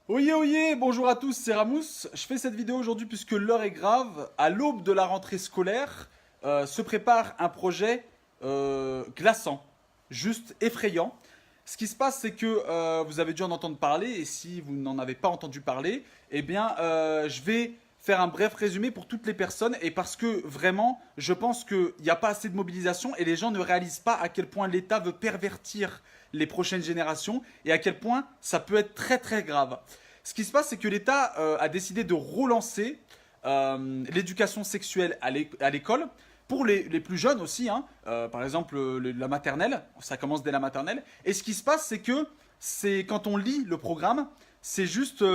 Oyez, oyez, bonjour à tous, c'est Ramous. Je fais cette vidéo aujourd'hui puisque l'heure est grave. À l'aube de la rentrée scolaire, se prépare un projet glaçant, juste effrayant. Ce qui se passe, c'est que vous avez dû en entendre parler, et si vous n'en avez pas entendu parler, eh bien, je vais faire un bref résumé pour toutes les personnes, et parce que vraiment, je pense qu'il n'y a pas assez de mobilisation, et les gens ne réalisent pas à quel point l'État veut pervertir les prochaines générations, et à quel point ça peut être très très grave. Ce qui se passe, c'est que l'État a décidé de relancer l'éducation sexuelle à l'école, pour les plus jeunes aussi, hein, par exemple la maternelle, ça commence dès la maternelle. Et ce qui se passe, c'est que quand on lit le programme, c'est juste,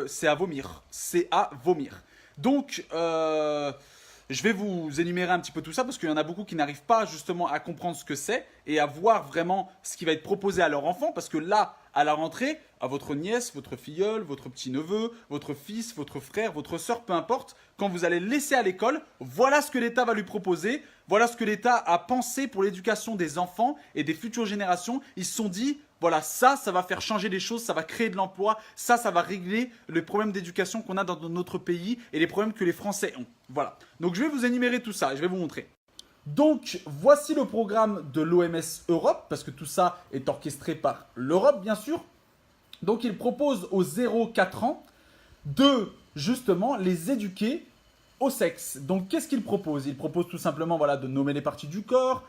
c'est à vomir. C'est à vomir. Donc, je vais vous énumérer un petit peu tout ça parce qu'il y en a beaucoup qui n'arrivent pas justement à comprendre ce que c'est et à voir vraiment ce qui va être proposé à leur enfant. Parce que là, à la rentrée, à votre nièce, votre filleule, votre petit-neveu, votre fils, votre frère, votre soeur, peu importe, quand vous allez le laisser à l'école, voilà ce que l'État va lui proposer, voilà ce que l'État a pensé pour l'éducation des enfants et des futures générations. Ils se sont dit, voilà, ça va faire changer les choses, ça va créer de l'emploi, ça va régler les problèmes d'éducation qu'on a dans notre pays et les problèmes que les Français ont. Voilà. Donc je vais vous énumérer tout ça et je vais vous montrer. Donc voici le programme de l'OMS Europe, parce que tout ça est orchestré par l'Europe bien sûr. Donc il propose aux 0-4 ans de justement les éduquer au sexe. Donc qu'est-ce qu'il propose? Il propose tout simplement voilà, de nommer les parties du corps,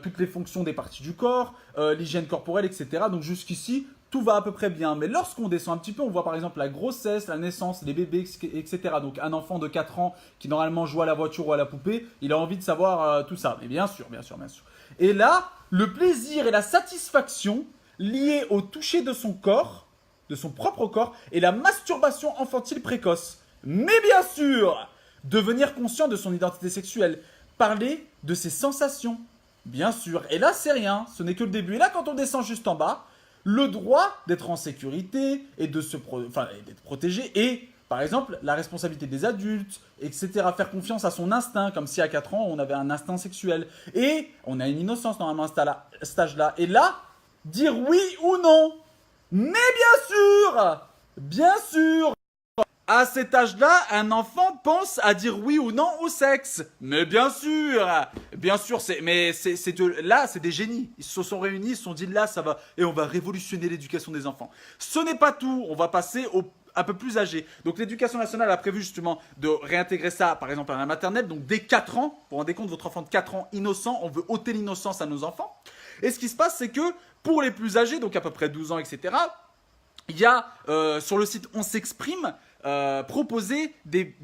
toutes les fonctions des parties du corps, l'hygiène corporelle, etc. Donc jusqu'ici, tout va à peu près bien. Mais lorsqu'on descend un petit peu, on voit par exemple la grossesse, la naissance, les bébés, etc. Donc un enfant de 4 ans qui normalement joue à la voiture ou à la poupée, il a envie de savoir tout ça. Mais bien sûr, bien sûr, bien sûr. Et là, le plaisir et la satisfaction liés au toucher de son corps, de son propre corps, et la masturbation infantile précoce. Mais bien sûr, devenir conscient de son identité sexuelle, parler de ses sensations, bien sûr. Et là, c'est rien, ce n'est que le début. Et là, quand on descend juste en bas, le droit d'être en sécurité et d'être protégé et, par exemple, la responsabilité des adultes, etc. Faire confiance à son instinct, comme si à 4 ans, on avait un instinct sexuel. Et on a une innocence normalement à cet âge-là. Et là, dire oui ou non. Mais bien sûr, à cet âge-là, un enfant pense à dire oui ou non au sexe. Mais bien sûr, là, c'est des génies. Ils se sont réunis, ils se sont dit là, ça va, et on va révolutionner l'éducation des enfants. Ce n'est pas tout, on va passer au un peu plus âgé. Donc l'éducation nationale a prévu justement de réintégrer ça, par exemple à la maternelle, donc dès 4 ans, vous vous rendez compte, votre enfant de 4 ans innocent, on veut ôter l'innocence à nos enfants. Et ce qui se passe, c'est que pour les plus âgés, donc à peu près 12 ans, etc., il y a sur le site On s'exprime proposé des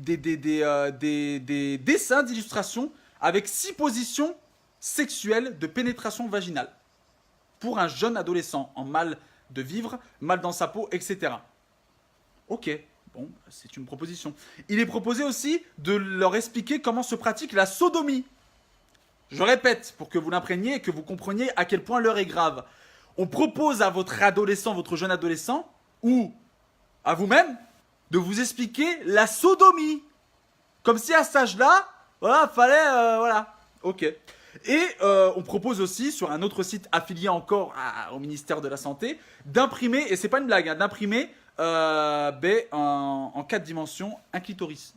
dessins d'illustration avec 6 positions sexuelles de pénétration vaginale pour un jeune adolescent en mal de vivre, mal dans sa peau, etc. Ok, bon, c'est une proposition. Il est proposé aussi de leur expliquer comment se pratique la sodomie. Je répète, pour que vous l'imprégniez et que vous compreniez à quel point l'heure est grave. On propose à votre adolescent, votre jeune adolescent, ou à vous-même, de vous expliquer la sodomie. Comme si à cet âge-là, voilà, fallait, voilà. Ok. Et on propose aussi, sur un autre site affilié encore au ministère de la Santé, d'imprimer, et c'est pas une blague, hein, d'imprimer en 4 dimensions un clitoris.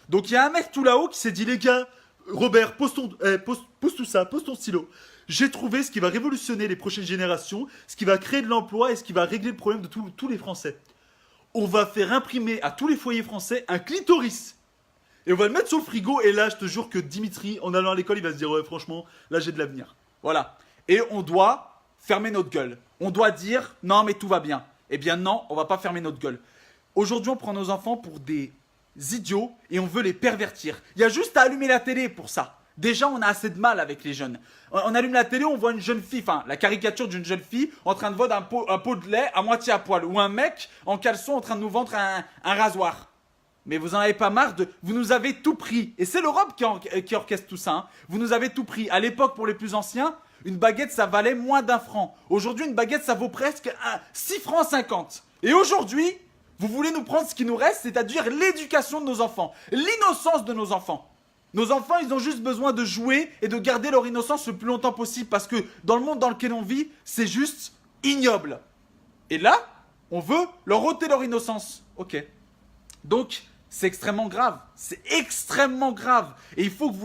Donc il y a un mec tout là-haut qui s'est dit, les gars, Robert, pose tout ça, pose ton stylo. J'ai trouvé ce qui va révolutionner les prochaines générations, ce qui va créer de l'emploi et ce qui va régler le problème de tous les Français. On va faire imprimer à tous les foyers français un clitoris. Et on va le mettre sur le frigo. Et là, je te jure que Dimitri, en allant à l'école, il va se dire, ouais, franchement, là, j'ai de l'avenir. Voilà. Et on doit fermer notre gueule. On doit dire, non, mais tout va bien. Eh bien, non, on va pas fermer notre gueule. Aujourd'hui, on prend nos enfants pour des idiots et on veut les pervertir. Il y a juste à allumer la télé pour ça. Déjà, on a assez de mal avec les jeunes. On allume la télé, on voit une jeune fille, enfin, la caricature d'une jeune fille en train de vendre un pot de lait à moitié à poil. Ou un mec en caleçon en train de nous vendre un rasoir. Mais vous en avez pas marre de... Vous nous avez tout pris. Et c'est l'Europe qui orchestre tout ça. Hein. Vous nous avez tout pris. À l'époque, pour les plus anciens, une baguette, ça valait moins d'1 franc. Aujourd'hui, une baguette, ça vaut presque 6 francs 50. Et aujourd'hui, vous voulez nous prendre ce qui nous reste, c'est-à-dire l'éducation de nos enfants. L'innocence de nos enfants. Nos enfants, ils ont juste besoin de jouer et de garder leur innocence le plus longtemps possible parce que dans le monde dans lequel on vit, c'est juste ignoble. Et là, On veut leur ôter leur innocence. Ok. Donc, c'est extrêmement grave. C'est extrêmement grave. Et il faut que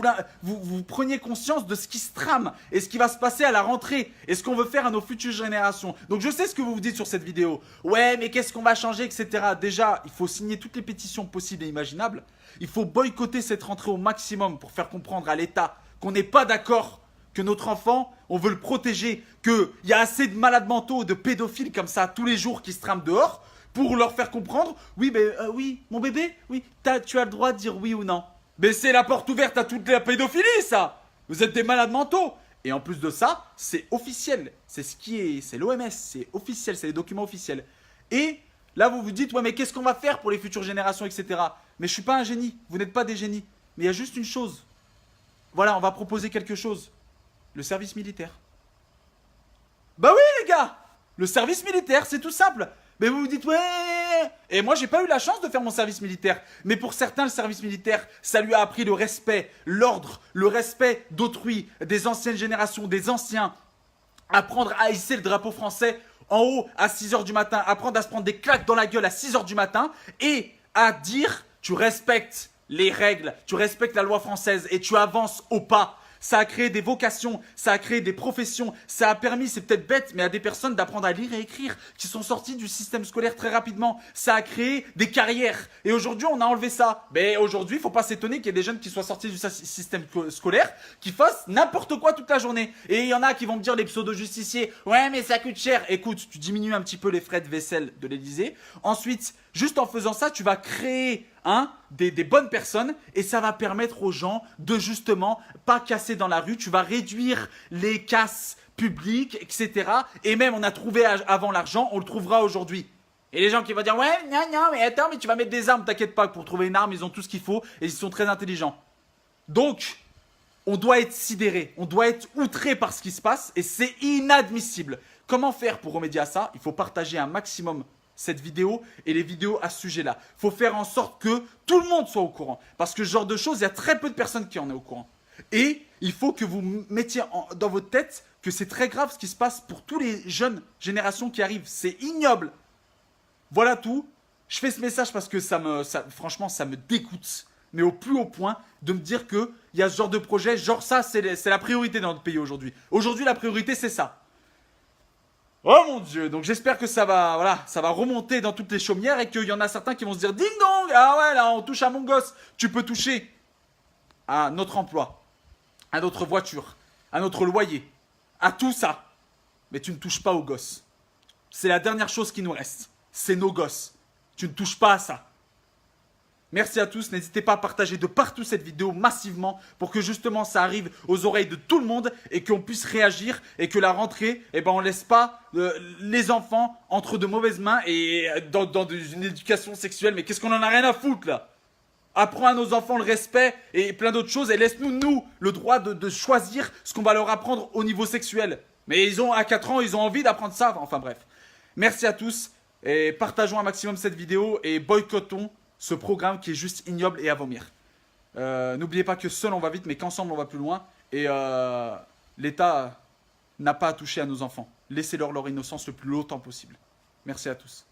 vous preniez conscience de ce qui se trame et ce qui va se passer à la rentrée et ce qu'on veut faire à nos futures générations. Donc, je sais ce que vous vous dites sur cette vidéo. Ouais, mais qu'est-ce qu'on va changer, etc. Déjà, il faut signer toutes les pétitions possibles et imaginables. Il faut boycotter cette rentrée au maximum pour faire comprendre à l'État qu'on n'est pas d'accord, que notre enfant, on veut le protéger, qu'il y a assez de malades mentaux, de pédophiles comme ça tous les jours qui se trament dehors pour leur faire comprendre, oui, mais oui, mon bébé, oui, tu as le droit de dire oui ou non. Mais c'est la porte ouverte à toute la pédophilie, ça. Vous êtes des malades mentaux. Et en plus de ça, c'est officiel. C'est l'OMS, c'est officiel, c'est les documents officiels. Et là, vous vous dites, ouais, mais qu'est-ce qu'on va faire pour les futures générations, etc. Mais je suis pas un génie, vous n'êtes pas des génies. Mais il y a juste une chose. Voilà, on va proposer quelque chose. Le service militaire. Bah oui, les gars. Le service militaire, c'est tout simple. Mais vous vous dites, ouais. Et moi, j'ai pas eu la chance de faire mon service militaire. Mais pour certains, le service militaire, ça lui a appris le respect, l'ordre, le respect d'autrui, des anciennes générations, des anciens. Apprendre à hisser le drapeau français en haut à 6h du matin. Apprendre à se prendre des claques dans la gueule à 6h du matin. Et à dire, tu respectes les règles, tu respectes la loi française et tu avances au pas. Ça a créé des vocations, ça a créé des professions, ça a permis, c'est peut-être bête, mais à des personnes d'apprendre à lire et écrire, qui sont sorties du système scolaire très rapidement. Ça a créé des carrières. Et aujourd'hui, on a enlevé ça. Mais aujourd'hui, il ne faut pas s'étonner qu'il y ait des jeunes qui soient sortis du système scolaire, qui fassent n'importe quoi toute la journée. Et il y en a qui vont me dire, les pseudo-justiciers, ouais, mais ça coûte cher. Écoute, tu diminues un petit peu les frais de vaisselle de l'Élysée. Ensuite, juste en faisant ça, tu vas créer des bonnes personnes et ça va permettre aux gens de justement pas casser dans la rue. Tu vas réduire les casses publiques, etc. Et même, on a trouvé avant l'argent, on le trouvera aujourd'hui. Et les gens qui vont dire, ouais, non, mais attends, mais tu vas mettre des armes, t'inquiète pas, pour trouver une arme, ils ont tout ce qu'il faut et ils sont très intelligents. Donc, on doit être sidéré, on doit être outré par ce qui se passe et c'est inadmissible. Comment faire pour remédier à ça? Il faut partager un maximum cette vidéo et les vidéos à ce sujet-là. Il faut faire en sorte que tout le monde soit au courant. Parce que ce genre de choses, il y a très peu de personnes qui en sont au courant. Et il faut que vous mettiez dans votre tête que c'est très grave ce qui se passe pour tous les jeunes générations qui arrivent. C'est ignoble. Voilà tout. Je fais ce message parce que franchement, ça me dégoûte. Mais au plus haut point de me dire qu'il y a ce genre de projet. Genre ça, c'est la priorité dans notre pays aujourd'hui. Aujourd'hui, la priorité, c'est ça. Oh mon dieu, donc j'espère que ça va remonter dans toutes les chaumières et qu'il y en a certains qui vont se dire ding dong, ah ouais là on touche à mon gosse. Tu peux toucher à notre emploi, à notre voiture, à notre loyer, à tout ça. Mais tu ne touches pas aux gosses. C'est la dernière chose qui nous reste, c'est nos gosses. Tu ne touches pas à ça. Merci à tous, n'hésitez pas à partager de partout cette vidéo massivement pour que justement ça arrive aux oreilles de tout le monde et qu'on puisse réagir et que la rentrée, on laisse pas les enfants entre de mauvaises mains et dans une éducation sexuelle. Mais qu'est-ce qu'on en a rien à foutre là? Apprends à nos enfants le respect et plein d'autres choses et laisse-nous, le droit de choisir ce qu'on va leur apprendre au niveau sexuel. Mais à 4 ans, ils ont envie d'apprendre ça. Enfin bref. Merci à tous et partageons un maximum cette vidéo et boycottons ce programme qui est juste ignoble et à vomir. N'oubliez pas que seul on va vite, mais qu'ensemble on va plus loin. Et l'État n'a pas à toucher à nos enfants. Laissez-leur leur innocence le plus longtemps possible. Merci à tous.